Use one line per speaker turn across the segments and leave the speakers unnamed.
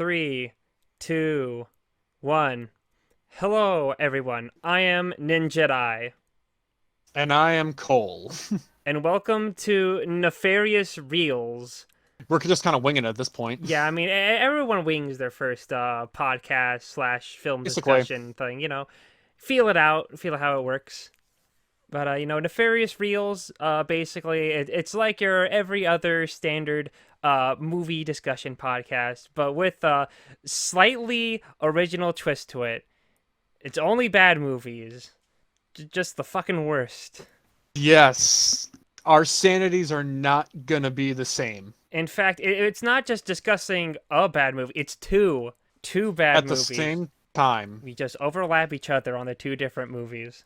Three, two, one. Hello, everyone. I am Ninjedi,
And I am Cole.
and welcome to Nefarious Reels.
We're just kind of winging it at this point.
Yeah, I mean, everyone wings their first podcast slash film
Basically,
discussion thing. Feel it out, feel how it works. But Nefarious Reels. Basically, it's like your every other standard movie discussion podcast, but with a slightly original twist to it. It's only bad movies. Just the fucking worst.
yes, our sanities are not gonna be the same
In fact, it's not just discussing a bad movie, it's two bad
at the
movies.
same time.
We just overlap each other on the two different movies.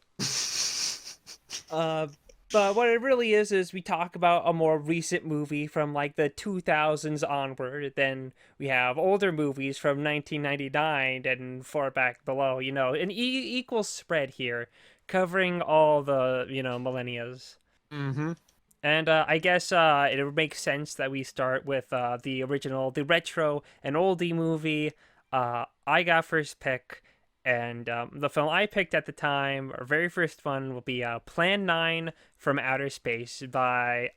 Uh, but what it really is we talk about a more recent movie from like the 2000s onward. Then we have older movies from 1999 and far back below. An equal spread here, covering all the millennias.
Mm-hmm.
And I guess it would make sense that we start with the original, the retro and oldie movie. I got first pick, and the film I picked at the time, our very first one, will be Plan 9 from Outer Space by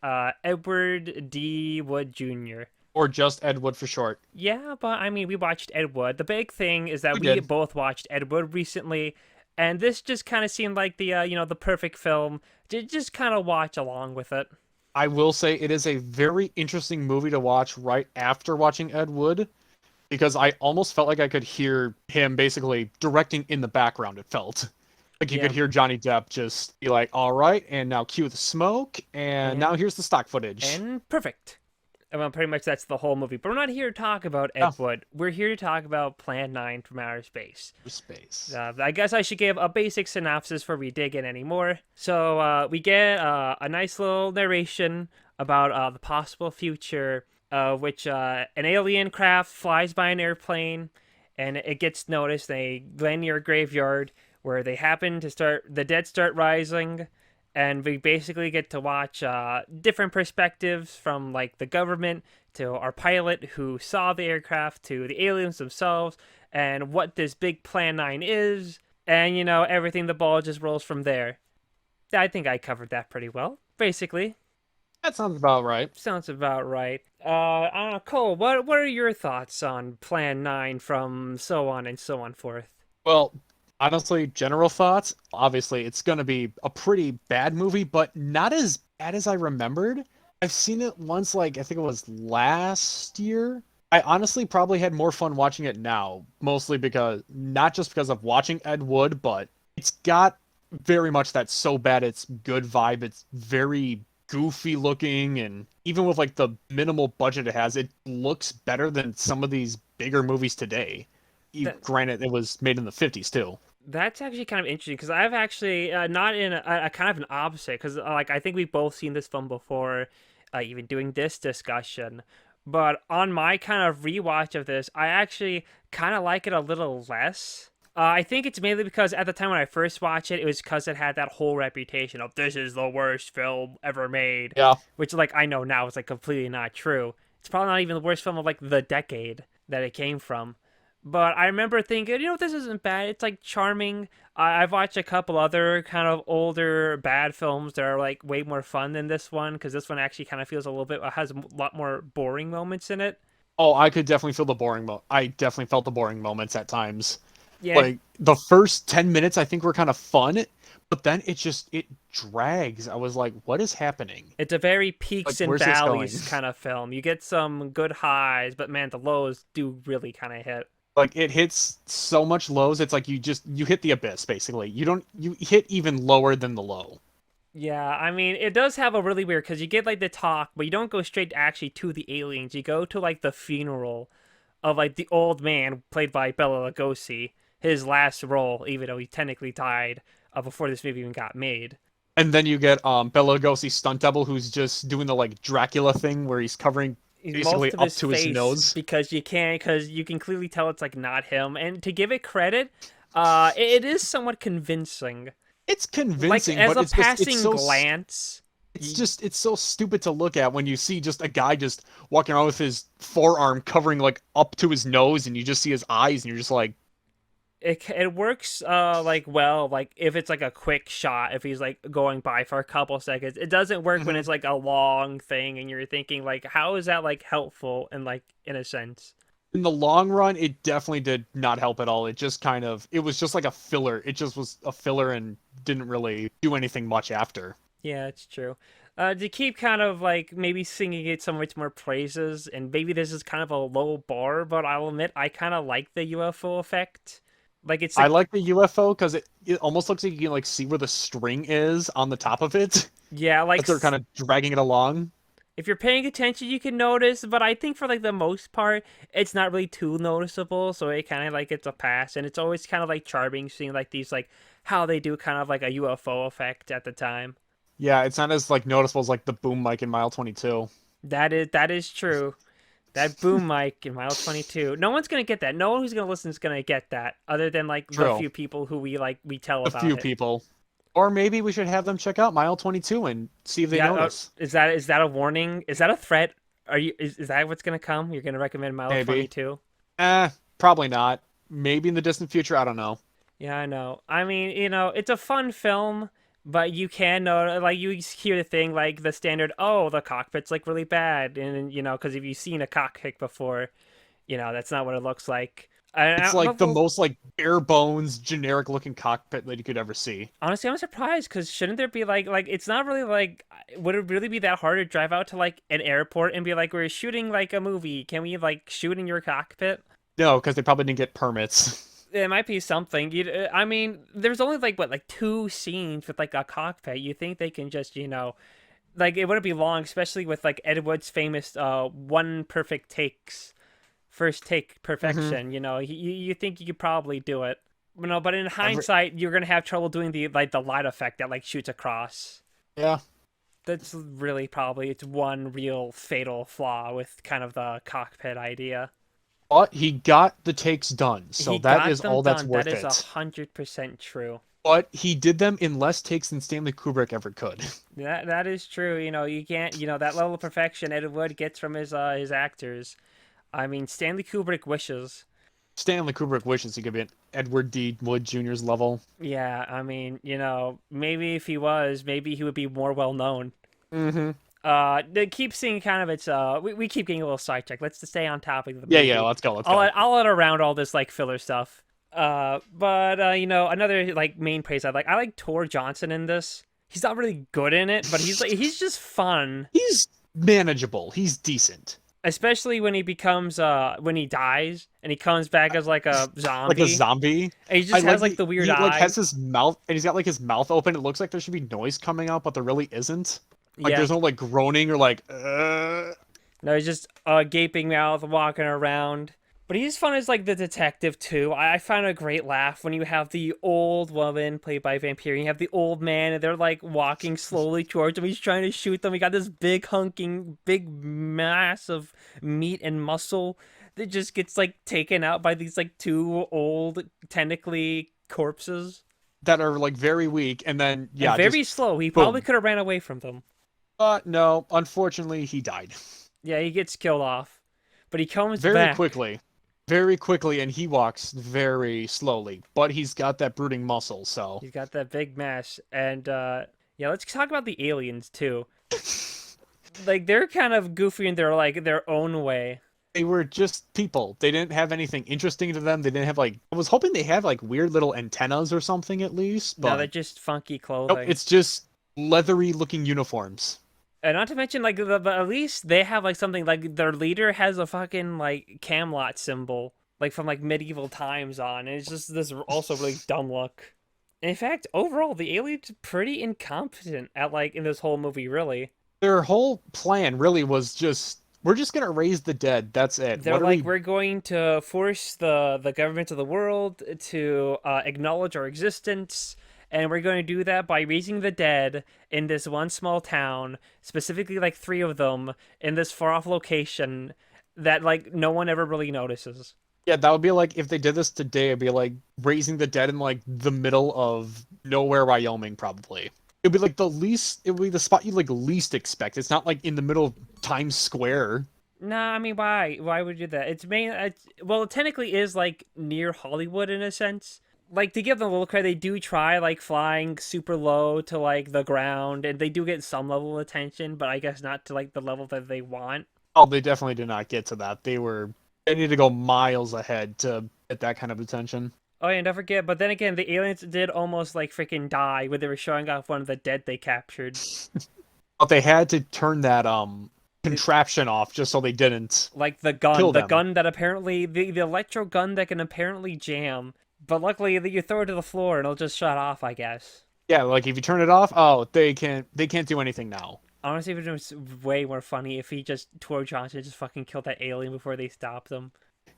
Edward D. Wood Jr.
Or just Ed Wood for short.
Yeah, but I mean, we watched Ed Wood. The big thing is that
We
we
did.
both watched Ed Wood recently, and this just kind of seemed like the the perfect film to just kind of watch along with it.
I will say it is a very interesting movie to watch right after watching Ed Wood because I almost felt like I could hear him basically directing in the background. It felt like you
Yeah,
could hear Johnny Depp just be like, "All right, and now cue the smoke, and now
and
here's the stock footage."
perfect. Well, pretty much that's the whole movie. But we're not here to talk about
Yeah,
Ed Wood. We're here to talk about Plan 9 from Outer Space.
space.
I guess I should give a basic synopsis before we dig in anymore. So we get a nice little narration about the possible future, which an alien craft flies by an airplane, and it gets noticed. They land near a graveyard where they happen to start the dead start rising, and we basically get to watch different perspectives from like the government to our pilot who saw the aircraft to the aliens themselves and what this big Plan 9 is, and everything. The ball just rolls from there. I think I covered that pretty well. Basically,
That sounds about right.
sounds about right. I don't know, Cole. What are your thoughts on Plan 9 from so on and so on forth?
Well, honestly, general thoughts. Obviously, it's going to be a pretty bad movie, but not as bad as I remembered. I've seen it once, like, I think it was last year. I honestly probably had more fun watching it now, mostly because, not just because of watching Ed Wood, but it's got very much that so bad it's good vibe. It's very goofy looking, and even with, like, the minimal budget it has, it looks better than some of these bigger movies today.
That
Granted, it was made in the 50s too.
that's actually kind of interesting because I've actually not in a kind of an opposite because like I think we've both seen this film before, even doing this discussion. But on my kind of rewatch of this, I actually kind of like it a little less. I think it's mainly because at the time when I first watched it, it was because it had that whole reputation of this is the worst film ever made,
Yeah.
which like I know now is like completely not true. It's probably not even the worst film of like the decade that it came from. But I remember thinking, this isn't bad. It's like charming. I've watched a couple other kind of older bad films that are like way more fun than this one because this one actually kind of feels a little bit has a lot more boring moments in it.
Oh, I could definitely feel the I definitely felt the boring moments at times.
Yeah,
Like the first 10 minutes I think were kind of fun, but then it drags. I was like, what is happening?
it's a very
Like,
peaks and
where's this going?
valleys kind of film. You get some good highs, but man, the lows do really kind of hit.
Like it hits so much lows, it's like you hit the abyss basically. You hit even lower than the low.
Yeah, I mean, it does have a really weird because you get like the talk, but you don't go straight actually to the aliens. You go to like the funeral of like the old man played by Bela Lugosi, his last role, even though he technically died before this movie even got made.
And then you get Bela Lugosi's stunt double who's just doing the like Dracula thing where he's covering basically
Most of
up
his
to his
face
nose.
because you can clearly tell it's like not him. And to give it credit, it is somewhat convincing.
It's
Like
convincing,
as
but
a
it's just it's
passing
so
glance,
It's so stupid to look at when you see just a guy just walking around with his forearm covering like up to his nose, and you just see his eyes, and you're just like,
it works like well like if it's like a quick shot if he's like going by for a couple seconds. It doesn't work when
Mhm.
it's like a long thing and you're thinking like how is that like helpful and like in a sense.
In the long run, it definitely did not help at all. It was just like a filler. It just was a filler and didn't really do anything much after.
Yeah, it's true. To keep kind of like maybe singing it so much more praises, and maybe this is kind of a low bar, but I'll admit I kind of like the UFO effect. Like it's
I
like
like the UFO because it almost looks like you can like see where the string is on the top of it
yeah, like
as they're kind of dragging it along.
if you're paying attention, you can notice. But I think for like the most part, it's not really too noticeable, so it kind of like gets a pass. And it's always kind of like charming seeing like these like how they do kind of like a UFO effect at the time.
Yeah, it's not as like noticeable as like the boom mic in Mile 22.
That is true. That boom mic in Mile 22. No one's gonna get that. No one who's gonna listen is gonna get that, other than like the
True.
few people who we tell
A
about
few
it.
people. Or maybe we should have them check out Mile 22 and see if they
Yeah,
notice.
is that a warning? Is that a threat? Is that what's gonna come? You're gonna recommend Mile
Maybe.
22?
Probably not. Maybe in the distant future, I don't know.
Yeah, I know. I mean, it's a fun film, but you can know, like, you hear the thing, like, the standard, oh, the cockpit's, like, really bad. And, because if you've seen a cockpit before, that's not what it looks like.
It's like the most like bare bones, generic looking cockpit that you could ever see.
Honestly, I'm surprised, because shouldn't there be, like, it's not really, like, would it really be that hard to drive out to, like, an airport and be like, we're shooting, like, a movie. Can we, like, shoot in your cockpit?
No, because they probably didn't get permits.
It might be something. I mean, there's only like what, like two scenes with like a cockpit. You think they can just, like it wouldn't be long, especially with like Ed Wood's famous one perfect takes, first take
Hmm.
perfection. You think you could probably do it. No, but in
Every,
hindsight, you're gonna have trouble doing the light effect that like shoots across.
yeah,
That's really probably it's one real fatal flaw with kind of the cockpit idea.
but he got the takes done, so
He
that
got
is
them
all that's
done. That
worth
is
it.
100% true.
But he did them in less takes than Stanley Kubrick ever could.
That is true. You can't. That level of perfection Ed Wood gets from his actors. I mean, Stanley Kubrick wishes.
Stanley Kubrick wishes he could be at Edward D. Wood Jr.'s level.
Yeah, I mean, maybe if he was, maybe he would be more well known.
Hmm.
They keep seeing kind of its. We keep getting a little sidetracked. Let's just stay on topic of the
Yeah.
movie.
Let's go. Let's
I'll
go.
let, I'll let around all this like filler stuff. But another like main praise I like Tor Johnson in this. He's not really good in it, but he's just fun.
He's manageable. He's decent.
Especially when he becomes when he dies and he comes back as like a
Like a
zombie
zombie.
and he
I
just has
like
like the weird
he like
eye.
has his mouth and he's got like his mouth open. It looks like there should be noise coming out, but there really isn't. Like
Yeah,
there's no like groaning or like
no, he's just a gaping mouth walking around. But he's fun as like the detective too. I find a great laugh when you have the old woman played by Vampire, and you have the old man, and they're like walking slowly towards him. He's trying to shoot them. We got this big mass of meat and muscle that just gets like taken out by these like two old, technically corpses.
that are like very weak, and then
And
yeah,
very
just
slow. He probably
boom.
could have ran away from them.
No, unfortunately, he died
Yeah, he gets killed off. But he comes
very
back.
quickly, very quickly, and he walks very slowly. But he's got that brooding muscle, so
He's got that big mass. And yeah, let's talk about the aliens too. Like they're kind of goofy in their own way.
they were just people. They didn't have anything interesting to them. They didn't have like I was hoping they had like weird little antennas or something at least,
No, they're
but
just funky
nope,
clothing.
it's just leathery looking uniforms.
And not to mention like but at least they have like something like their leader has a fucking like Camelot symbol like from like medieval times on. And it's just this also really dumb look. In fact, overall, the aliens pretty incompetent at like in this whole movie, really.
Their whole plan really was just we're just gonna raise the dead. That's it.
They're
What are
like,
we
we're going to force the government of the world to acknowledge our existence, and we're going to do that by raising the dead in this one small town, specifically like three of them in this far off location that like no one ever really notices.
Yeah, that would be like if they did this today, it'd be like raising the dead in like the middle of nowhere, Wyoming, probably. It'd be like the least. It would be the spot you like least expect. It's not like in the middle of Times Square.
Nah, I mean, why? Why would you do that? Well, it technically is like near Hollywood in a sense. Like to give them a little credit, they do try like flying super low to like the ground, and they do get some level of attention, but I guess not to like the level that they want.
Oh, they definitely did not get to that. They need to go miles ahead to get that kind of attention.
Oh yeah, and don't forget. But then again, the aliens did almost like freaking die when they were showing off one of the dead they captured.
But they had to turn that
The,
contraption off just so they didn't
like
kill
the
them.
gun that apparently the electro gun that can apparently jam. But luckily, you throw it to the floor and it'll just shut off. I guess.
Yeah, like if you turn it off, oh, they can't do anything now.
Honestly, it was way more funny if he just Tor Johnson just fucking killed that alien before they stopped him.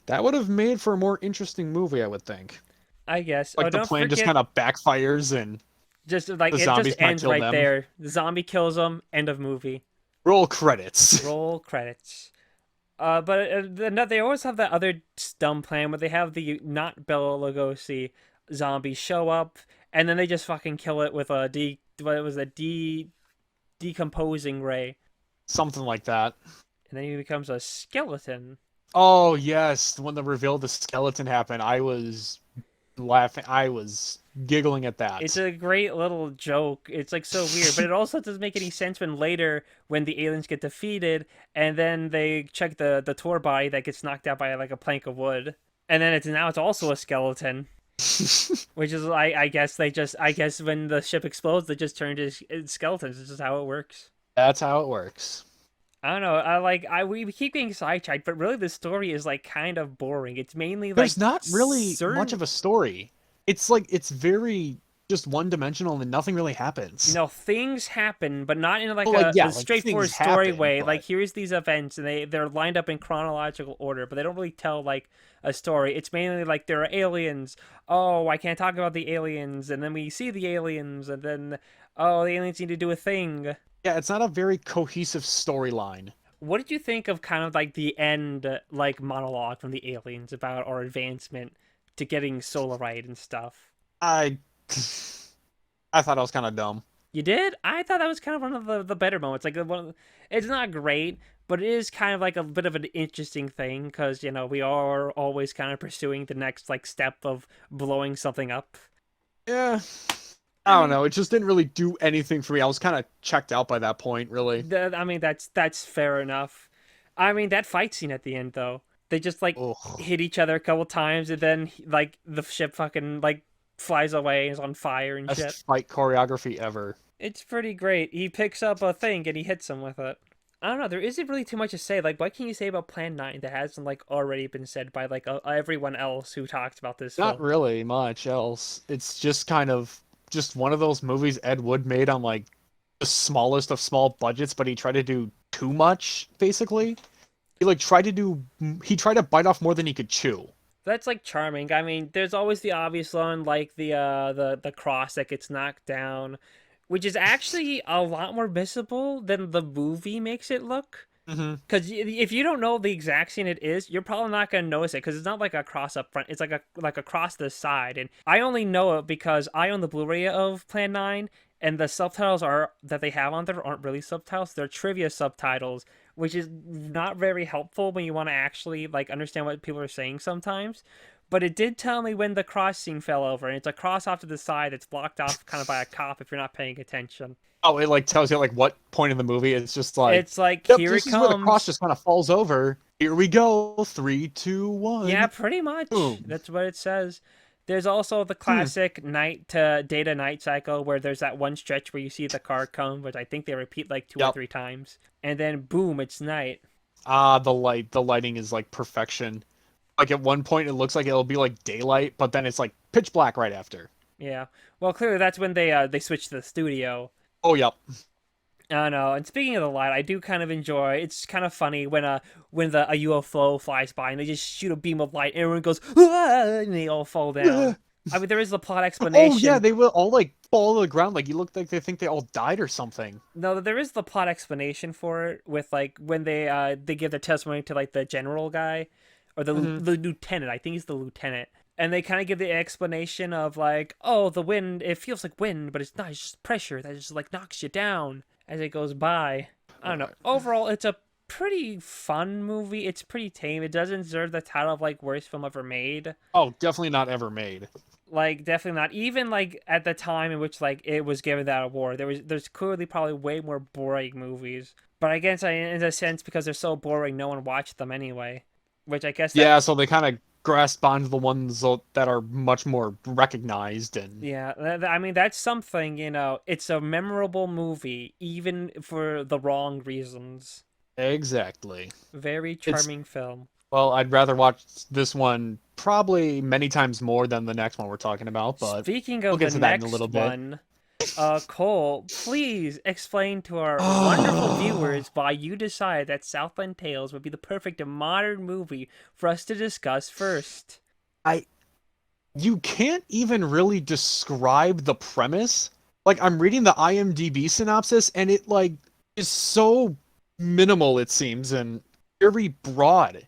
That would have made for a more interesting movie, I would think.
I guess. Oh,
Like the
don't
plan just
forget,
kind of backfires and
just like
the
it just
zombies kind of
ends
kill
right
them.
there. The zombie kills him. End of movie.
Roll credits.
Roll credits. But they always have that other dumb plan where they have the not Bela Lugosi zombies show up and then they just fucking kill it with a decomposing ray,
Something like that.
and then he becomes a skeleton.
Oh yes, when the reveal of the skeleton happened, I was laughing. I was giggling at that.
It's a great little joke. It's like so weird, but it also doesn't make any sense when later, when the aliens get defeated, and then they check the Tor body that gets knocked out by like a plank of wood, and then it's also a skeleton, which is I guess when the ship explodes, they just turn to skeletons. This is how it works.
That's how it works.
I don't know. We keep getting sidetracked, but really the story is like kind of boring. It's mainly like
There's not really much
certain
of a story. It's like it's very just one dimensional and nothing really happens.
things happen, but not in like
Well, like yeah,
a
like
straightforward
things
story
happen,
way. Like
but
here's these events, and they're lined up in chronological order, but they don't really tell like a story. It's mainly like there are aliens. Oh, I can't talk about the aliens, and then we see the aliens, and then oh, the aliens need to do a thing.
yeah, it's not a very cohesive storyline.
What did you think of kind of like the end like monologue from the aliens about our advancement to getting Solarite and stuff?
I I thought I was kind of dumb.
You did? I thought that was kind of one of the better moments. Like it's not great, but it is kind of like a bit of an interesting thing because you know we are always kind of pursuing the next like step of blowing something up.
Yeah,
I
I don't
mean,
know. It just didn't really do anything for me. I was kind of checked out by that point, really.
I mean that's fair enough. I mean that fight scene at the end though, they just like
Ugh.
hit each other a couple times and then like the ship fucking like flies away and is on fire and shit.
Best fight choreography ever.
It's pretty great. He picks up a thing and he hits him with it. I don't know. There isn't really too much to say. Like, what can you say about Plan 9 that hasn't like already been said by like everyone else who talked about this
Not
film?
really much else. It's just kind of just one of those movies Ed Wood made on like the smallest of small budgets, but he tried to do too much, basically. He tried to bite off more than he could chew.
That's like charming. I mean, there's always the obvious one, like the cross that gets knocked down, which is actually a lot more visible than the movie makes it look.
Hmm.
Because if you don't know the exact scene it is, you're probably not gonna notice it because it's not like a cross up front. It's like a cross the side, and I only know it because I own the Blu-ray of Plan 9, and the subtitles are that they have on there aren't really subtitles; they're trivia subtitles, which is not very helpful when you want to actually like understand what people are saying sometimes. But it did tell me when the cross scene fell over, and it's a cross off to the side that's blocked off kind of by a cop if you're not paying attention.
Oh, it like tells you like what point in the movie. It's just like,
It's like
yep,
here it
this is where the cross
comes.
just kind of falls over. Here we go. Three, two,
Yeah,
one.
pretty much.
Boom.
That's what it says. There's also the
Hmm.
classic night to day to night cycle where there's that one stretch where you see the car come, which I think they repeat like two or
Yep.
three times, and then boom, it's night.
Ah, the lighting is like perfection. Like at one point it looks like it'll be like daylight, but then it's like pitch black right after.
Yeah. Well, clearly that's when they switch to the studio.
Oh, yep.
I don't know. And speaking of the light, I do kind of enjoy. It's kind of funny when a UFO flies by and they just shoot a beam of light and everyone goes "Ah!" and they all fall down. I mean, there is the plot
Oh yeah,
explanation.
they will all like fall to the ground. Like you look like they think they all died or something.
No, there is the plot explanation for it with like when they give their testimony to like the general guy or
Hmm.
the lieutenant. I think he's the lieutenant. And they kind of give the explanation of like, oh, the wind, it feels like wind, but it's not. It's just pressure that just like knocks you down as it goes by. I don't know.
Right.
Overall, it's a pretty fun movie. It's pretty tame. It doesn't deserve the title of like worst film ever made.
Oh, definitely not ever made.
Like definitely not. Even like at the time in which like it was given that award, there's clearly probably way more boring movies. But I guess in a sense because they're so boring, no one watched them anyway. Which I guess that
Yeah, so they kind of grasp onto the ones that are much more recognized and
yeah, I mean that's something, you know. It's a memorable movie even for the wrong reasons.
exactly.
Very
It's
charming film.
well, I'd rather watch this one probably many times more than the next one we're talking about, but
Speaking
we'll
of
get
the
to that in a little
next
bit.
one, Cole, please explain to our wonderful viewers why you decided that Southland Tales would be the perfect modern movie for us to discuss first.
I you can't even really describe the premise. Like I'm reading the IMDb synopsis and it like is so minimal it seems and very broad.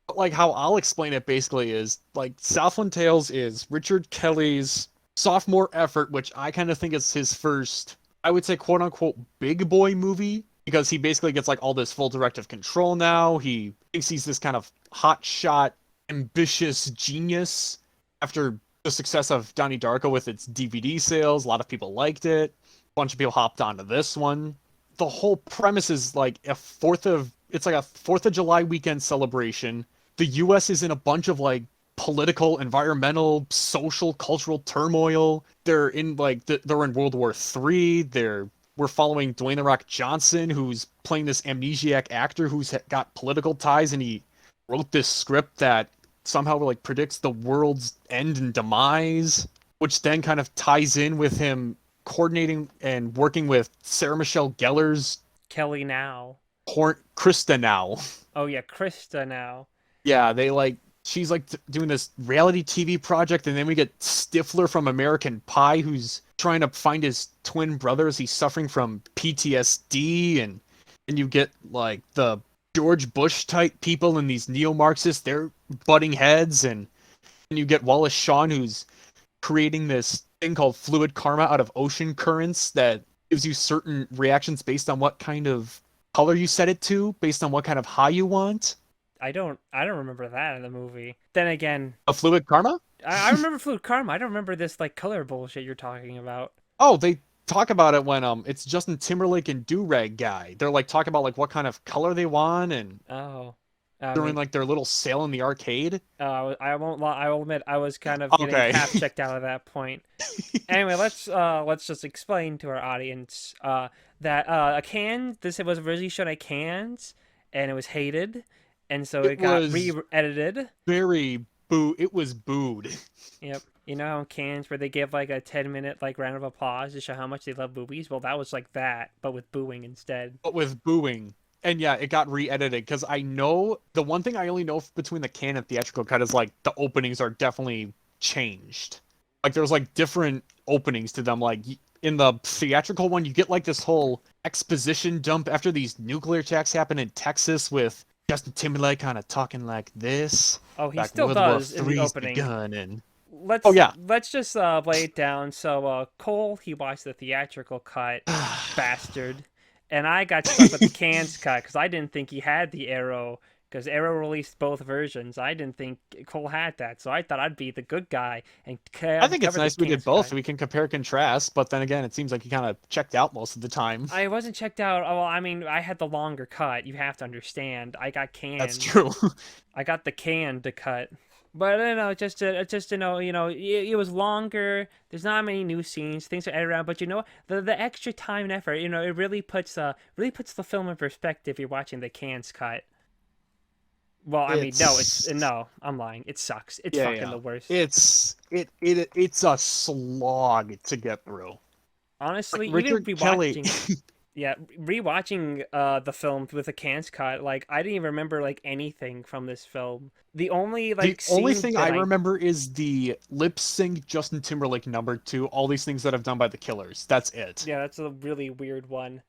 But like how I'll explain it basically is like Southland Tales is Richard Kelly's sophomore effort, which I kind of think is his first, I would say quote unquote big boy movie because he basically gets like all this full directive control now. He thinks he's this kind of hot shot ambitious genius after the success of Donnie Darko with its DVD sales. A lot of people liked it. A bunch of people hopped onto this one. The whole premise is like it's like a 4th of July weekend celebration. The US is in a bunch of like political, environmental, social, cultural turmoil. They're in they're in World War III. We're following Dwayne the Rock Johnson, who's playing this amnesiac actor who's got political ties, and he wrote this script that somehow like predicts the world's end and demise, which then kind of ties in with him coordinating and working with Sarah Michelle Gellar's
Kelly now.
Krista now.
Oh yeah, Krista now.
Yeah, they like she's like doing this reality TV project, and then we get Stifler from American Pie, who's trying to find his twin brother as he's suffering from PTSD, and you get like the George Bush type people and these neo-Marxists, they're butting heads, and you get Wallace Shawn, who's creating this thing called fluid karma out of ocean currents that gives you certain reactions based on what kind of color you set it to, based on what kind of high you want.
I don't remember that in the movie. Then again,
A fluid karma?
I remember Fluid Karma. I don't remember this like color bullshit you're talking about.
Oh, they talk about it when it's Justin Timberlake and Durag guy. They're like talking about like what kind of color they want and
Oh, I
during
mean,
like their little sale in the arcade.
I won't lie. I will admit I was kind of getting
Okay.
half checked out at that point. Anyway, let's just explain to our audience that a can this was originally shown at Cannes and it was hated, and so
It
it got
was
re-edited.
very boo. It was booed.
Yep. You know how Cannes where they give like a 10-minute like round of applause to show how much they love boobies? Well, that was like that, but with booing instead.
But with booing. And yeah, it got re-edited because I know the one thing I only know between the can and theatrical cut is like the openings are definitely changed. Like there's like different openings to them. Like in the theatrical one, you get like this whole exposition dump after these nuclear attacks happen in Texas with Justin Timberlake kind of talking like this.
Oh, he
Like
still
World War
does in the
Three's
opening.
begun and
let's
oh yeah.
let's just lay it down. So Cole he watched the theatrical cut, bastard, and I got stuck with the Cannes cut because I didn't think he had the Arrow because Arrow released both versions. I didn't think Cole had that, so I thought I'd be the good guy and
I think it's
cover the
nice we did
Cannes
both.
cut.
We can compare contrast, but then again, it seems like you kind of checked out most of the time.
I wasn't checked out. Oh, well, I mean, I had the longer cut. You have to understand. I got
That's
canned.
true.
I got the can to cut. But I don't know, just to know, it was longer. There's not many new scenes. Things are edited around, but the extra time and effort, it really puts the film in perspective. You're watching the cans cut. Well, I mean, no,
It's
I'm lying. It sucks. It's
yeah,
fucking
yeah.
the worst.
It's a slog to get through.
Honestly,
Like
even
Richard Kelly.
rewatching, yeah, rewatching the film with the cans cut, like I didn't even remember like anything from this film. The only
The
like
only
scene
thing I
that I
remember is the lip sync Justin Timberlake number to all these things that I've done by the Killers. That's it.
yeah, that's a really weird one.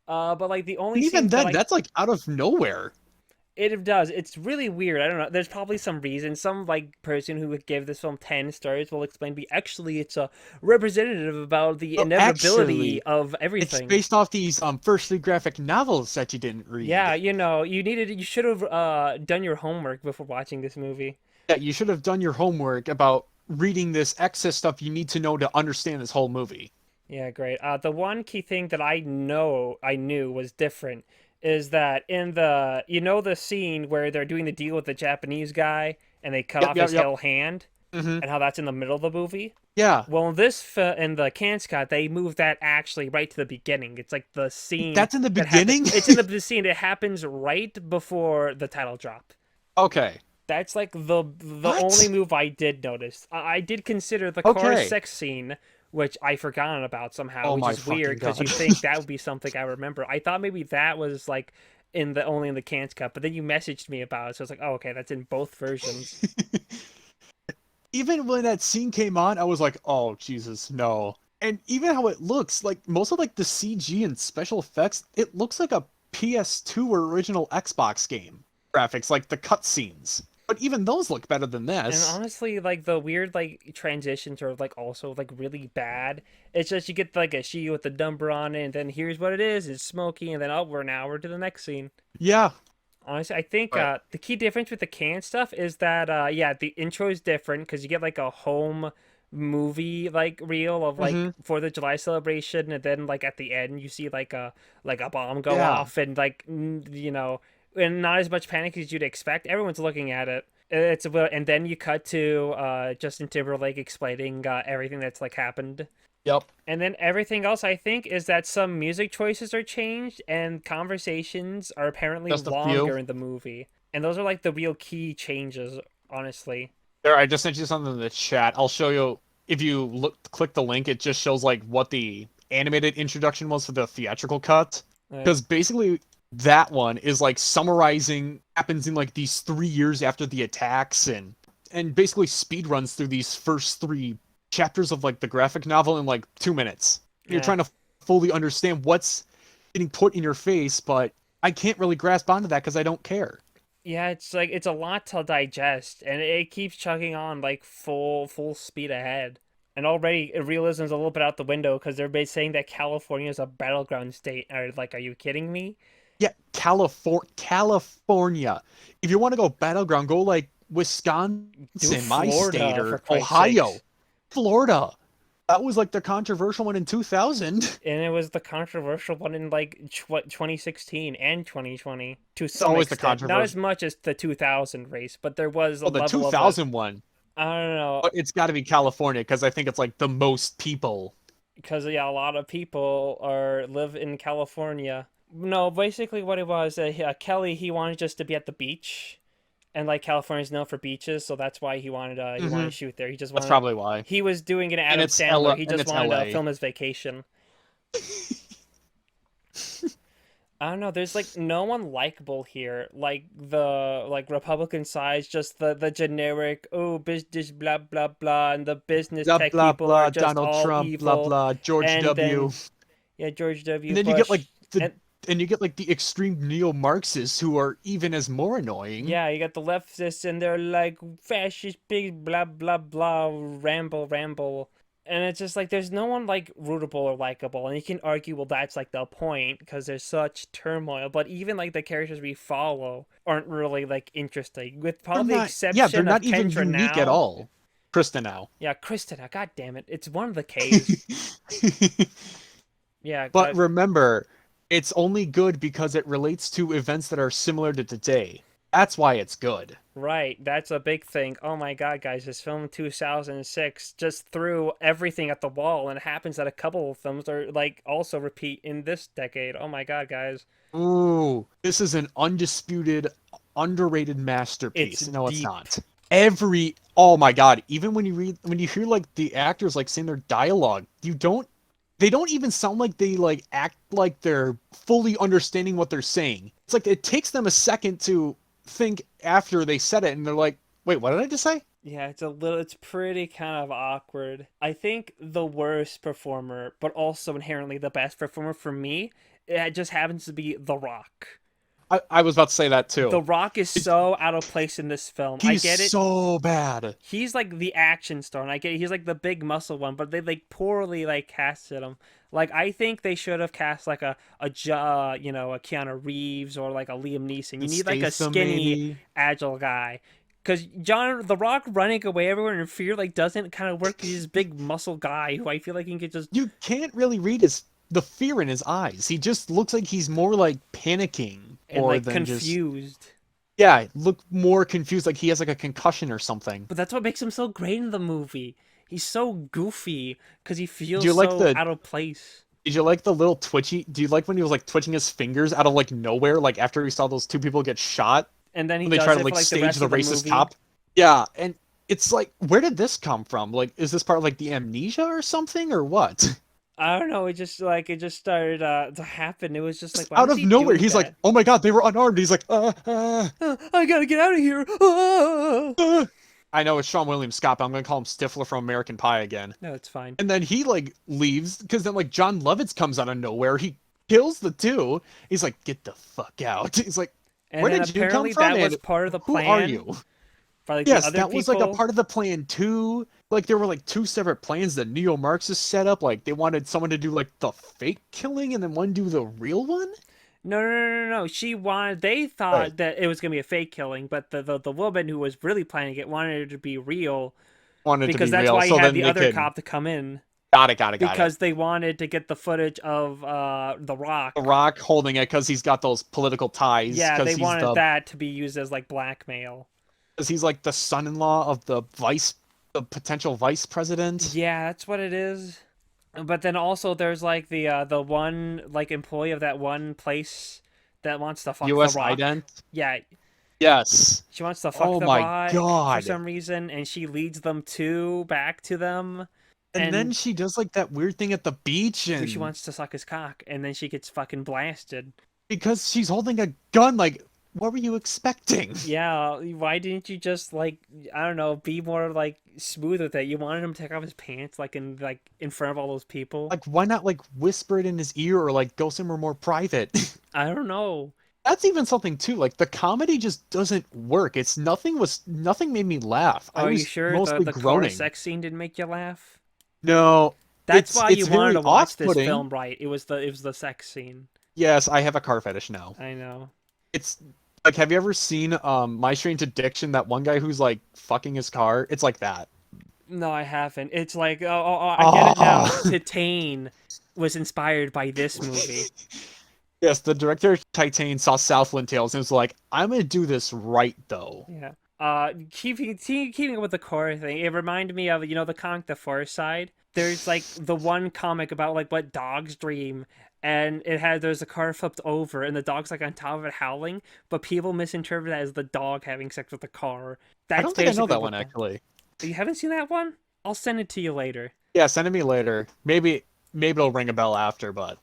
But like the only
And even
scene that
then, that's like out of nowhere.
It does. It's really weird. I don't know. There's probably some reason. Some like person who would give this film 10 stars will explain to me. Actually, it's a representative about the
Well,
inevitability
actually,
of
it's
everything.
based off these firstly graphic novels that you didn't
Yeah,
read.
you should have done your homework before watching this movie.
Yeah, you should have done your homework about reading this excess stuff you need to know to understand this whole movie.
Yeah, great. The one key thing that I knew was different is that in the scene where they're doing the deal with the Japanese guy and they cut
Yep,
off
yep,
his
yep.
whole hand
Hmm.
and how that's in the middle of the movie.
Yeah,
Well, in the can Scott, they moved that actually right to the beginning. It's like the scene
that's in the
that happened.
beginning.
It's in the scene. It happens right before the title drop.
Okay.
That's like the only
What?
move I did notice. I did consider the car
Okay.
sex scene, which I forgotten about somehow,
Oh
which
my
is weird
fucking
because you
god.
think that would be something I remember. I thought maybe that was like in the only in the Can't Cup, but then you messaged me about it, so I was like, oh, okay, that's in both versions.
Even when that scene came on, I was like, "Oh Jesus, no!" And even how it looks, like most of like the CG and special effects, it looks like a PS2 or original Xbox game graphics, like the cutscenes. But even those look better than
And
this.
honestly, like the weird like transitions are like also like really bad. It's just you get like a sheet with the number on it, and then here's what it is. It's smoky, and then oh, we're to the next scene.
Yeah,
Honestly, I think
but
the key difference with the canned stuff is that yeah, the intro is different because you get like a home movie like reel of like
hmm,
4th of July celebration, and then like at the end you see like a bomb go
yeah,
off, and like and not as much panic as you'd expect. Everyone's looking at it. And then you cut to Justin Timberlake explaining everything that's like happened.
yep,
And then everything else, I think, is that some music choices are changed and conversations are apparently
just a few.
longer in the movie. And those are like the real key changes, honestly.
There, I just sent you something in the chat. I'll show you if you click the link. It just shows like what the animated introduction was for the theatrical cut.
Uh,
Because basically, that one is like summarizing happens in like these 3 years after the attacks, and basically speed runs through these first three chapters of like the graphic novel in like 2 minutes. You're
yeah.
trying to fully understand what's getting put in your face, but I can't really grasp onto that because I don't care.
Yeah, it's like it's a lot to digest and it keeps chugging on like full speed ahead. And already realism's a little bit out the window because they're saying that California is a battleground state. Are you kidding me?
Yeah, California. If you want to go battleground, go like
Do
Wisconsin, my state,
Florida for
or
Christ's
Ohio,
sakes.
Florida. That was like the controversial one in 2000.
And it was the controversial one in like 2016 and 2020 to
It's
some
always the
extent. Not as
controversial.
much as the 2000 race, but there was a
Well, the
level of a
2000 one,
I don't know
but it's got to be California because I think it's like the most people.
because yeah, a lot of people are live in California. No, basically what it was, Kelly he wanted just to be at the beach, and like California's known for beaches, so that's why he wanted
Hmm.
to shoot there. He just
That's
wanted
probably why.
he was doing an
And
Adam
it's
Sandler.
L
He
and
just
it's
wanted to
LA.
film his vacation. I don't know. There's like no one likable here. Like the like Republican side's just the generic business blah blah blah, and the business
Blah
tech
blah
people are
blah.
just
Donald
all
Trump. Blah
evil.
blah. George
And
W.
then yeah, George
And
W.
then you get
Bush,
like the
and
and you get like the extreme neo-Marxists who are even as more annoying.
yeah, you got the leftists, and they're like fascist, big blah blah blah, ramble. And it's just like there's no one like rootable or likable, and you can argue, well, that's like the point because there's such turmoil. But even like the characters we follow aren't really like interesting, with
They're
probably the
not. Yeah, they're
exception of
not even
Kendra
unique at
now.
all. Krista now.
Yeah, Kristina, god damn it, it's one of the K's. Yeah,
But remember, it's only good because it relates to events that are similar to today. That's why it's good.
right. That's a big thing. Oh my god, guys, this film in 2006 just threw everything at the wall, and it happens that a couple of films are like also repeat in this decade. Oh my god, guys,
Ooh, this is an undisputed, underrated
it's
masterpiece. No, it's
deep.
not. Oh my God, even when you hear like the actors like saying their dialogue, they don't even sound like they like act like they're fully understanding what they're saying. It's like it takes them a second to think after they said it, and they're like, wait, what did I just say?
Yeah, it's pretty kind of awkward. I think the worst performer, but also inherently the best performer for me, it just happens to be The Rock.
I was about to say that
The
too.
Rock is
It's,
so out of place in this film. I
he's
get it.
so bad.
He's like the action star, and I get it. He's like the big muscle one, but they like poorly like casted him. Like I think they should have cast like a Keanu Reeves or like a Liam Neeson. You
And
need like a
Statham
skinny,
maybe.
agile guy. Because The Rock running away everywhere in fear like doesn't kind of work. He's this big muscle guy who I feel like he could just
You can't really read the fear in his eyes. He just looks like he's more like panicking
and
more
like
than just
confused.
yeah, look more confused like he has like a concussion or something.
But that's what makes him so great in the movie. He's so goofy because he
Do
feels
you like
so
the
out of place.
Did you like the little twitchy? Do you like when he was like twitching his fingers out of like nowhere, like after he saw those two people get shot
And then he
when they
does
try to
it for
like
like the
stage
rest
the
of the
racist
movie.
cop? Yeah, and it's like, where did this come from? Like, is this part of like the amnesia or something, or what?
I don't know. It just started to happen. It was just
Just
like, why
out
was
of
he
nowhere,
doing
he's like,
that?
"Oh my God, they were unarmed." He's like,
I gotta get out of here. Ah!
uh." I know it's Sean William Scott, but I'm gonna call him Stifler from American Pie again.
No, it's fine.
And then he like leaves because then like John Lovitz comes out of nowhere. He kills the two. He's like, "Get the fuck out." He's like,
And
"Where
then
did you come
apparently
from?
that was
And
part of the
who are
plan
you?"
for like the
Yes,
other
that was like a
people.
part of the plan too. Like there were like two separate plans that neo-Marxists set up. Like they wanted someone to do like the fake killing and then one do the real one.
No. She wanted. They
Right.
thought that it was gonna be a fake killing, but the woman who was really planning it wanted it to be real
Wanted to
because
be
that's
real,
why he
so
had
then
the
they
other
can.
cop to come in
Got it.
because they wanted to get the footage of the
The
Rock.
Rock holding it because he's got those political ties.
Yeah, they wanted that to be used as like blackmail.
Because he's like the son-in-law of the potential vice president.
Yeah, that's what it is. But then also there's like the one like employee of that one place that wants to fuck the
U.S.
Rock.
ident.
Yeah,
Yes.
she wants to fuck
Oh
the
my
Rock for
God.
some reason, and she leads them back to them,
And then
and
she does like that weird thing at the beach,
she
and
wants to suck his cock, and then she gets fucking blasted.
because she's holding a gun, like, what were you expecting?
Yeah, why didn't you just like I don't know, be more like smooth with it? You wanted him to take off his pants like in front of all those people.
Like, why not like whisper it in his ear or like go somewhere more private?
I don't know.
That's even something too. Like the comedy just doesn't work. Nothing made me laugh. I
Are you
was
sure
mostly
the car
groaning.
sex scene didn't make you laugh?
No,
That's why
it's
you wanted
very
to watch this
off-putting.
film, right? It was the sex scene.
Yes, I have a car fetish now.
I know.
It's like, have you ever seen My Strange Addiction? That one guy who's like fucking his car. It's like that.
No, I haven't. It's like I get it now.
Oh.
Titane was inspired by this movie.
Yes, the director of Titan saw Southland Tales and was like, "I'm gonna do this right though."
Yeah. Keeping up with the core thing, it reminded me of the comic The Forest Side. There's like the one comic about like what dogs dream, and there's a car flipped over and the dog's like on top of it howling, but people misinterpret that as the dog having sex with the car.
I
That's
don't think I know
basically
that
what
one actually.
You haven't seen that one? I'll send it to you later.
Yeah, send it me later. Maybe it'll ring a bell after, but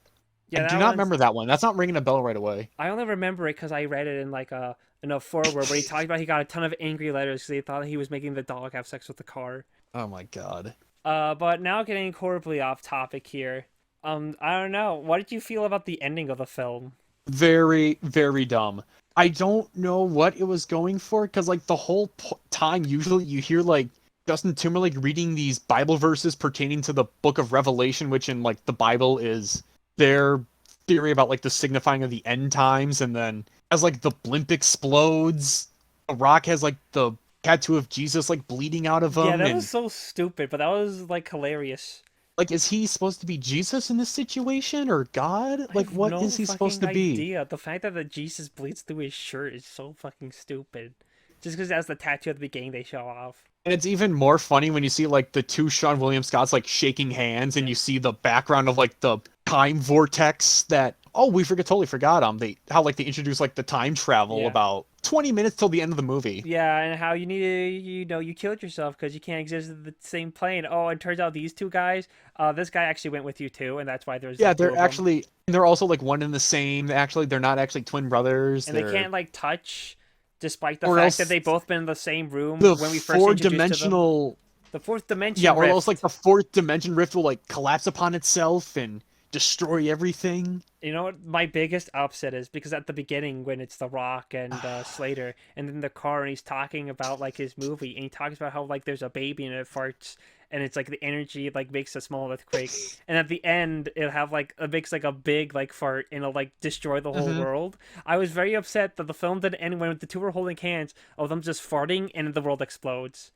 I
Yeah,
do
that
not
one's.
remember that one. That's not ringing a bell right away.
I only remember it because I read it in like a forward where he talked about he got a ton of angry letters because they thought he was making the dog have sex with the car.
Oh my God.
But now getting horribly off topic here. I don't know. What did you feel about the ending of the film?
Very, very dumb. I don't know what it was going for because like the whole time usually you hear like Justin Timberlake reading these Bible verses pertaining to the book of Revelation, which in like the Bible is their theory about like the signifying of the end times, and then as like the blimp explodes, a rock has like the tattoo of Jesus like bleeding out of him,
Yeah, that
and
was so stupid, but that was like hilarious.
like is he supposed to be Jesus in this situation or God?
I
Like
have
what
no
is he supposed
fucking
to be?
idea. The fact that the Jesus bleeds through his shirt is so fucking stupid. Just because that's the tattoo at the beginning they show off.
And it's even more funny when you see like the two Sean William Scotts like shaking hands and you see the background of like the time vortex that totally forgot how like they introduced like the time travel
Yeah.
about 20 minutes till the end of the movie.
Yeah, and how you need to, you killed yourself because you can't exist in the same plane. Oh, and turns out these two guys, this guy actually went with you too, and that's why there's
Yeah,
like, two of them.
they're also like one and the same. They're not actually twin brothers.
And they can't like touch, despite the
Or
fact
else
that they both been in the same room
the
when we first
four
introduced to them.
dimensional
The fourth dimension.
yeah, or
rift.
else like the fourth dimension rift will like collapse upon itself and destroy everything.
You know what my biggest upset is? Because at the beginning, when it's The Rock and Slater, and in the car, and he's talking about like his movie, and he talks about how like there's a baby and it farts, and it's like the energy like makes a small earthquake, and at the end it'll have like it makes like a big like fart and it'll like destroy the whole
Hmm.
world. I was very upset that the film didn't end when the two were holding hands of them just farting and the world explodes.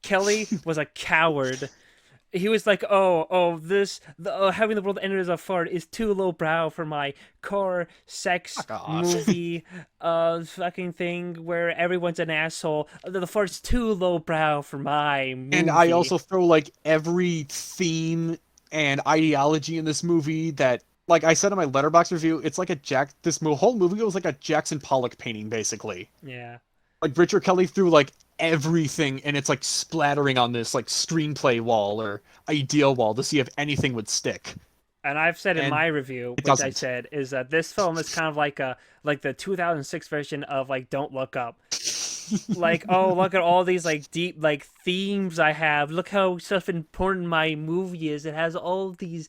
Kelly was a coward. He was like, having the world end as a fart is too lowbrow for my core sex
Fuck off.
movie, fucking thing where everyone's an asshole. The fart's too lowbrow for my
And I
movie.
also throw like every theme and ideology in this movie that, like I said in my letterbox review, it's like whole movie was like a Jackson Pollock painting, basically.
Yeah.
Like Richard Kelly threw like everything, and it's like splattering on this like screenplay wall or ideal wall to see if anything would stick,
And I've said in
and
my review,
it
which I
doesn't.
said is that this film is kind of like the 2006 version of like Don't Look Up. Like, oh, look at all these like deep like themes I have. Look how stuff important my movie is. It has all these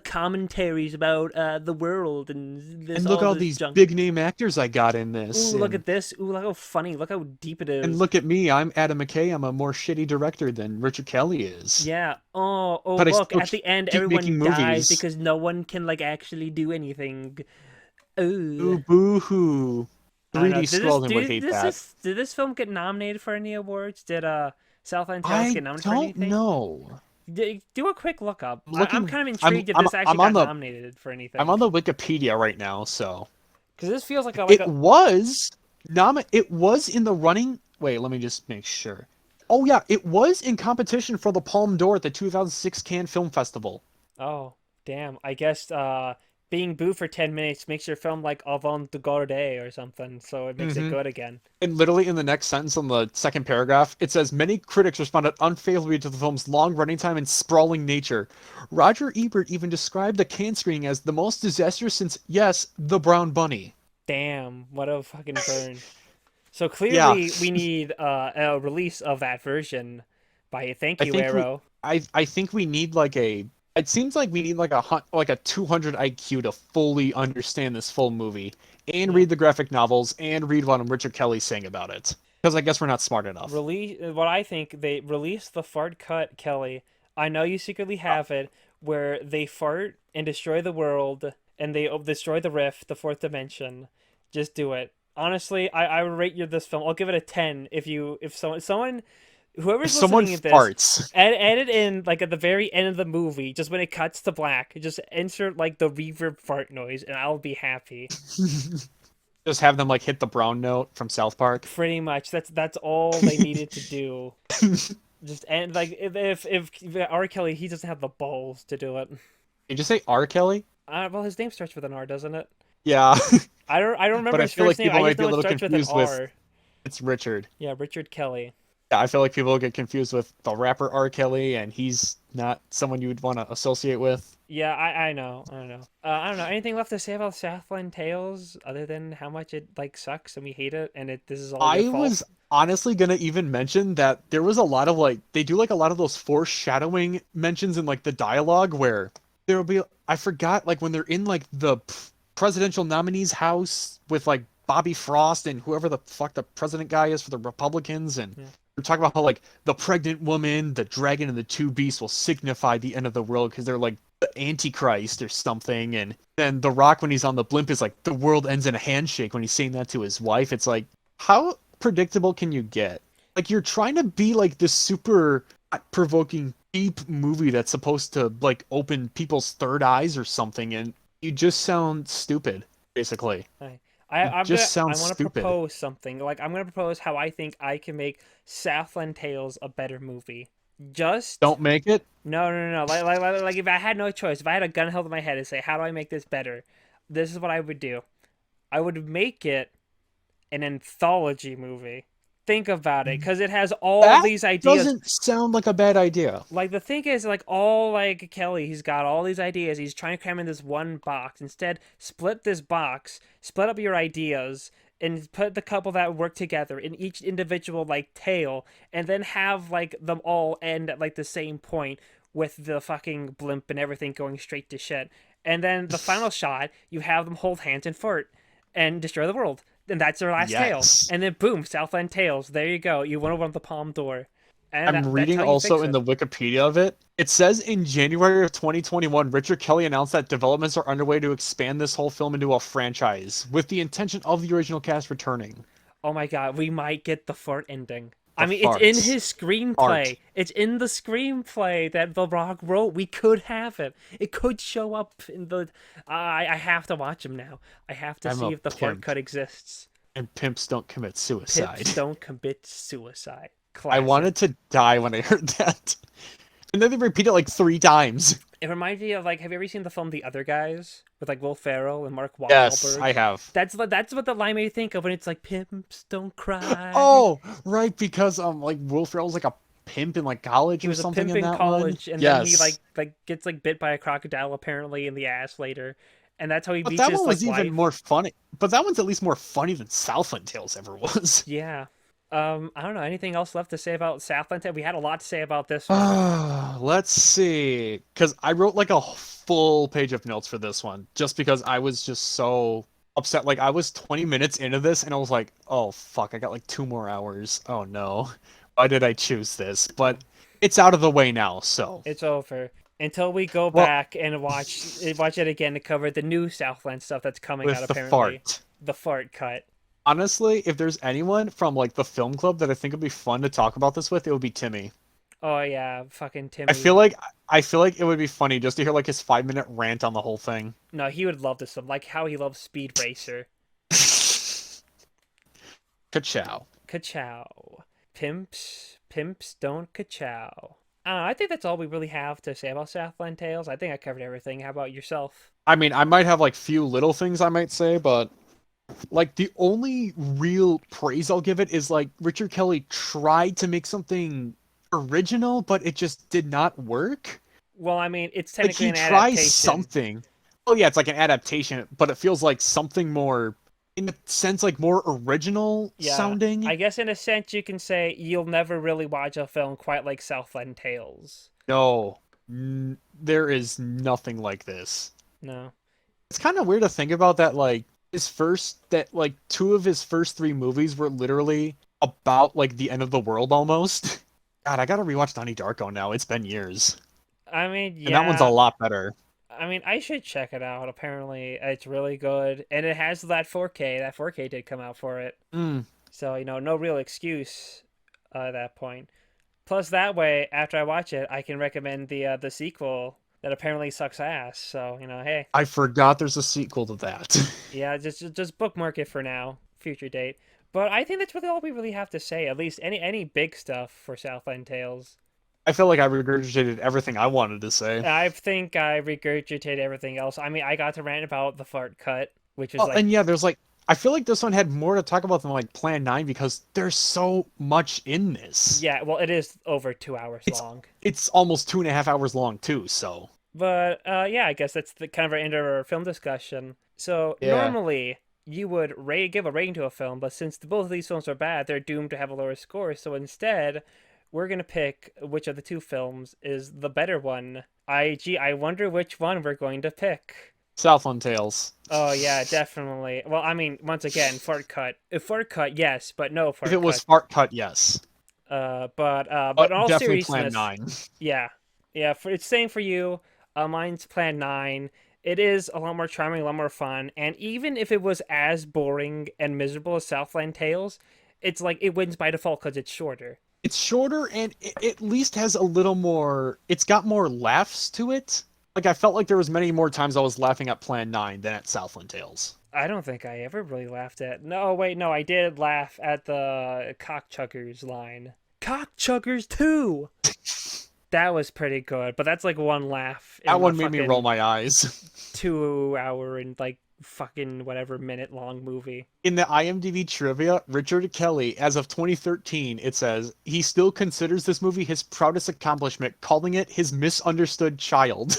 commentaries about the world and this
And look
all
at all
this
these
junk.
big name actors I got in this,
Ooh, look
and
at this. Ooh, look how funny. Look how deep it
and
is.
look at me, I'm Adam McKay. I'm a more shitty director than Richard Kelly is,
Yeah. Oh,
but I
look.
still
At the end,
keep
everyone
making
dies
movies.
because no one can like actually do anything. Ooh.
Ooh, boo-hoo.
I don't know.
3D scrolling would hate that.
Did this film get nominated for any awards? Did Southland Tales
I
get nominated for
don't
anything?
know.
Do a quick look up.
I'm
I'm
looking.
kind of intrigued if
I'm
this actually
I'm on
got
the
nominated for
I'm
anything.
on the Wikipedia right now, so
Because this feels like
it was it was in the running. Wait, let me just make sure. Oh yeah, it was in competition for the Palme d'Or at the 2006 Cannes Film Festival.
oh damn. I guess being booed for 10 minutes makes your film like avant-garde or something, so it makes it
Hmm.
good again.
And literally in the next sentence on the second paragraph, it says many critics responded unfavorably to the film's long running time and sprawling nature. Roger Ebert even described the Cannes screening as the most disastrous since, yes, The Brown Bunny.
Damn, what a fucking burn. So
Yeah,
clearly we need a release of that version by thank
I
you
think we,
Arrow.
I think we need like a. It seems like we need like like a 200 IQ to fully understand this full movie and
Yeah.
read the graphic novels and read what Richard Kelly's saying about it. Because I guess we're not smart enough.
Release what I think they release the fart cut, Kelly. I know you secretly
Uh,
have it where they fart and destroy the world and they destroy the rift, the fourth dimension. Just do it. Honestly, I would rate you this film. I'll give it a 10 if someone
if
whoever's
someone
listening to this
farts,
add it in like at the very end of the movie, just when it cuts to black, just insert like the reverb fart noise and I'll be happy.
just have them like hit the brown note from South Park.
Pretty much. That's all they needed to do. Just and like if R. Kelly he doesn't have the balls to do it.
Did you say R. Kelly?
Well, his name starts with an R, doesn't it?
Yeah,
I don't
but
remember
I
his
feel
first
like
name.
people
I
might
just
be a
know it
little
starts with an
confused with
R.
it's Richard.
Yeah, Richard Kelly.
Yeah, I feel like people get confused with the rapper R. Kelly, and he's not someone you would want to associate with.
Yeah, I know, I know. I don't know. Anything left to say about Southland Tales other than how much it like sucks and we hate it and this is all your
I
fault?
was honestly gonna even mention that there was a lot of like they do like a lot of those foreshadowing mentions in like the dialogue where there'll be I forgot like when they're in like the presidential nominee's house with like Bobby Frost and whoever the fuck the president guy is for the Republicans, and
Yeah.
we're talking about how like the pregnant woman, the dragon, and the two beasts will signify the end of the world because they're like the Antichrist or something. And then The Rock, when he's on the blimp, is like the world ends in a handshake when he's saying that to his wife. It's like, how predictable can you get? Like you're trying to be like this super provoking deep movie that's supposed to like open people's third eyes or something, and you just sound stupid, basically.
I,
You just
I
sound
want to
stupid.
propose something. Like I'm gonna propose how I think I can make Southland Tales a better movie. Just
Don't make it.
no. Like if I had no choice, if I had a gun held to my head and say, how do I make this better? This is what I would do. I would make it an anthology movie. Think about it, because it has all
That
these ideas.
doesn't sound like a bad idea.
Like the thing is, like all like Kelly, he's got all these ideas. He's trying to cram in this one box. Instead, split this box, split up your ideas, and put the couple that work together in each individual like tale, and then have like them all end at like the same point with the fucking blimp and everything going straight to shit. And then the final shot, you have them hold hands and fart and destroy the world. And that's their last tale.
Yes.
And then boom, Southland Tales. There you go. You won over the Palm door. And
I'm
that's
reading
how you
also
fix
in
it.
the Wikipedia of it. It says in January of 2021, Richard Kelly announced that developments are underway to expand this whole film into a franchise, with the intention of the original cast returning.
Oh my god, we might get the fart ending. I
The
mean, it's in
farts.
his
Art.
screenplay. It's in the screenplay that The Rock wrote. We could have it. It could show up in the. I have to watch him now. I have to
I'm
see
a
if the fart
pimp,
cut exists.
and pimps don't commit suicide.
Pimps don't commit suicide.
I
Classic.
wanted to die when I heard that. And then they repeat it like 3 times.
It reminds me of like, have you ever seen the film The Other Guys with like Will Ferrell and Mark
Yes,
Wahlberg?
I have.
That's what the line made me think of when it's like pimps don't cry.
Oh, right, because like Will Ferrell's like a pimp in like college
He
or
was a
something
pimp
in
in
that one.
college, and then he
Yes.
like gets like bit by a crocodile apparently in the ass later, and that's how he
But
meets
that
his
one
like
was even
wife.
more funny. But that one's at least more funny than Southland Tales ever was.
Yeah. I don't know. Anything else left to say about Southland? We had a lot to say about this one.
Let's see. Because I wrote like a full page of notes for this one, just because I was just so upset. Like, I was 20 minutes into this, and I was like, oh, fuck, I got like 2 more hours. Oh, no. Why did I choose this? But it's out of the way now, so.
It's over until we go
Well,
back and watch it again to cover the new Southland stuff that's coming out.
with the
Apparently,
fart.
the fart cut.
Honestly, if there's anyone from like the film club that I think would be fun to talk about this with, it would be Timmy.
Oh yeah, fucking
I
Timmy.
feel like I feel like it would be funny just to hear like his 5 minute rant on the whole thing.
No, he would love this one, like how he loves Speed Racer.
Ka-chow.
Ka-chow. Pimps don't ka-chow. I think that's all we really have to say about Southland Tales. I think I covered everything. How about yourself?
I mean, I might have like few little things I might say, but like the only real praise I'll give it is like Richard Kelly tried to make something original, but it just did not work.
Well, I mean, it's
Like
technically
he
an
tries
adaptation.
something. Oh yeah, it's like an adaptation, but it feels like something more in a sense like more original
Yeah,
sounding.
I guess in a sense you can say you'll never really watch a film quite like Southland Tales.
No, there is nothing like this.
No.
It's kind of weird to think about that like that two of his first three movies were literally about like the end of the world almost. God, I gotta rewatch Donnie Darko now. It's been years.
I mean,
And that one's a
yeah.
lot better.
I mean, I should check it out. Apparently, it's really good, and it has that 4K. That 4K did come out for it,
Mm,
so no real excuse at that point. Plus, that way, after I watch it, I can recommend the sequel that apparently sucks ass. So hey,
I forgot there's a sequel to that.
yeah, just bookmark it for now, future date. But I think that's really all we really have to say. At least any big stuff for Southland Tales.
I feel like I regurgitated everything I wanted to say.
I think I regurgitated everything else. I mean, I got to rant about the fart cut, which was
Oh,
like,
and yeah, there's like I feel like this one had more to talk about than like Plan 9 because there's so much in this.
yeah, well, it is over 2 hours
It's
long.
it's almost 2.5 hours long too, so
But yeah, I guess that's the kind of our end of our film discussion. So
yeah.
normally you would give a rating to a film, but since both of these films are bad, they're doomed to have a lower score. So instead, we're gonna pick which of the two films is the better one. I wonder which one we're going to pick.
Southland Tales.
Oh yeah, definitely. Well, I mean, once again, fart cut. Fart cut, yes, but no
If
fart
it was
cut.
fart cut, yes.
But in all
Definitely Plan
seriousness,
9.
yeah, yeah. It's same for you. Mine's Plan 9. It is a lot more charming, a lot more fun, and even if it was as boring and miserable as Southland Tales, it's like it wins by default because it's shorter.
It's shorter and it at least has a little more. It's got more laughs to it. Like I felt like there was many more times I was laughing at Plan 9 than at Southland Tales.
I don't think I ever really laughed at. No, wait, no, I did laugh at the cockchuggers line. Cockchuggers too. That was pretty good, but that's like one laugh
That
in a
one made me roll
fucking
my eyes.
2 hour and like fucking whatever minute long movie.
In the IMDb trivia, Richard Kelly, as of 2013, it says he still considers this movie his proudest accomplishment, calling it his misunderstood child.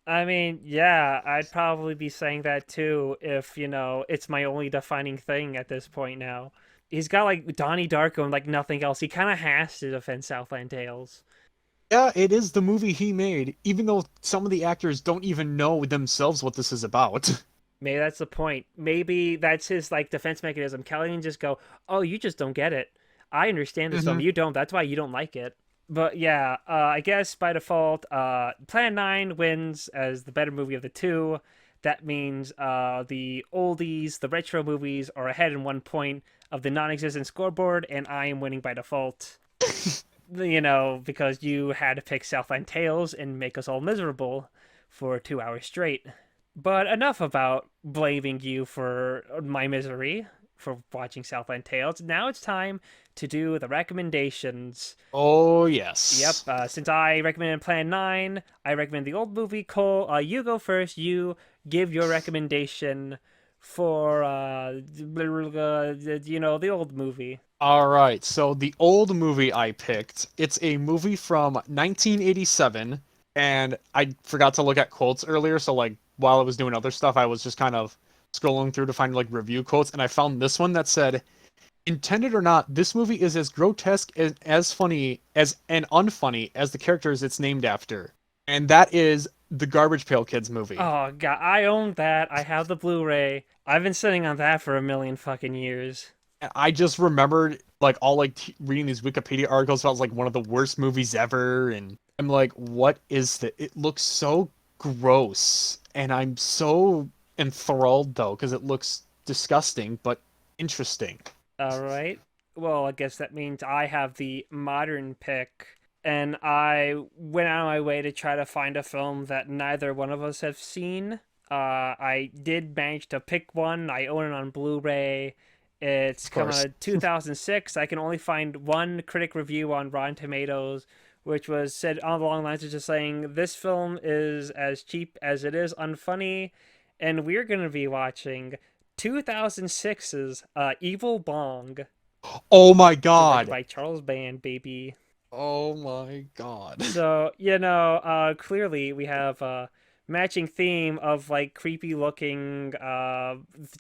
I mean, yeah, I'd probably be saying that too if, it's my only defining thing at this point now. He's got like Donnie Darko and like nothing else. He kind of has to defend Southland Tales.
Yeah, it is the movie he made, even though some of the actors don't even know themselves what this is about.
Maybe that's the point. Maybe that's his like defense mechanism. Kelly can just go, "Oh, you just don't get it. I understand this film.
Hmm.
You don't. That's why you don't like it." But yeah, I guess by default, Plan 9 wins as the better movie of the two. That means the oldies, the retro movies, are ahead in 1 point of the non-existent scoreboard, and I am winning by default. You know, because you had to pick Southland Tales and make us all miserable for 2 hours straight. But enough about blaming you for my misery for watching Southland Tales. Now it's time to do the recommendations.
Oh,
Yep,
yes.
since I recommended Plan 9, I recommend the old movie. Cole, you go first. You give your recommendation for, the old movie.
All right, so the old movie I picked, it's a movie from 1987, and I forgot to look at quotes earlier, so like while I was doing other stuff, I was just kind of scrolling through to find like review quotes, and I found this one that said, "Intended or not, this movie is as grotesque and as funny as and unfunny as the characters it's named after." And that is the Garbage Pail Kids movie.
Oh, God, I own that. I have the Blu ray. I've been sitting on that for a million fucking years.
I just remembered like all like reading these Wikipedia articles about like one of the worst movies ever, and I'm like, what is that? It looks so gross, and I'm so enthralled though because it looks disgusting but interesting.
All right. Well, I guess that means I have the modern pick, and I went out of my way to try to find a film that neither one of us have seen. I did manage to pick one. I own it on Blu-ray. It's
Of
come out
course.
of 2006. I can only find one critic review on Rotten Tomatoes, which was said on the long lines of just saying this film is as cheap as it is unfunny, and we're gonna be watching 2006's Evil Bong,
Oh my
directed
god.
by Charles Band, baby.
Oh my god.
So, clearly we have a matching theme of like creepy looking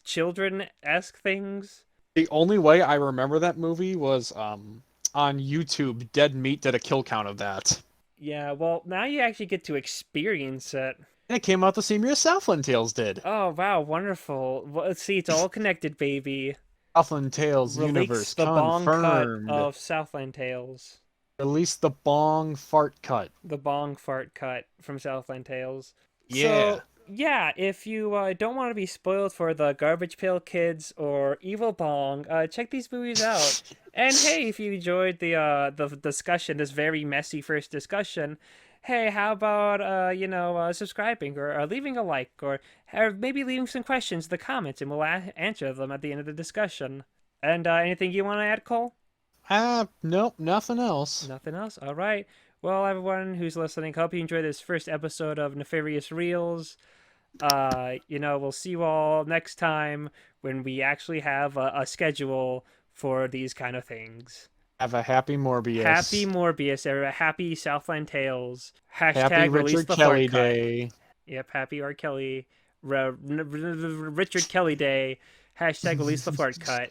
children-esque things.
The only way I remember that movie was on YouTube. Dead Meat did a kill count of that.
Yeah, well, now you actually get to experience it.
And it came out the same year Southland Tales did.
Oh, wow, wonderful. Well, let's see, it's all connected, baby.
Southland Tales
Release
universe
the bong cut
confirmed.
of Southland Tales.
Release the bong fart cut.
The bong fart cut from Southland Tales.
Yeah.
So, yeah, if you don't want to be spoiled for the Garbage Pail Kids or Evil Bong, check these movies out. And hey, if you enjoyed the discussion, this very messy first discussion, hey, how about subscribing or leaving a like or maybe leaving some questions in the comments, and we'll answer them at the end of the discussion. And anything you want to add, Cole?
Nope, nothing else.
Nothing else? All right. Well, everyone who's listening, hope you enjoyed this first episode of Nefarious Reels. We'll see you all next time when we actually have a schedule for these kind of things.
Have a happy
Happy
Morbius.
Morbius era. Happy Southland Tales.
Happy
Hashtag release
Richard
the
Kelly
fart cut.
Day.
Yep, happy R. Kelly. Richard Kelly Day. Hashtag release the fart cut.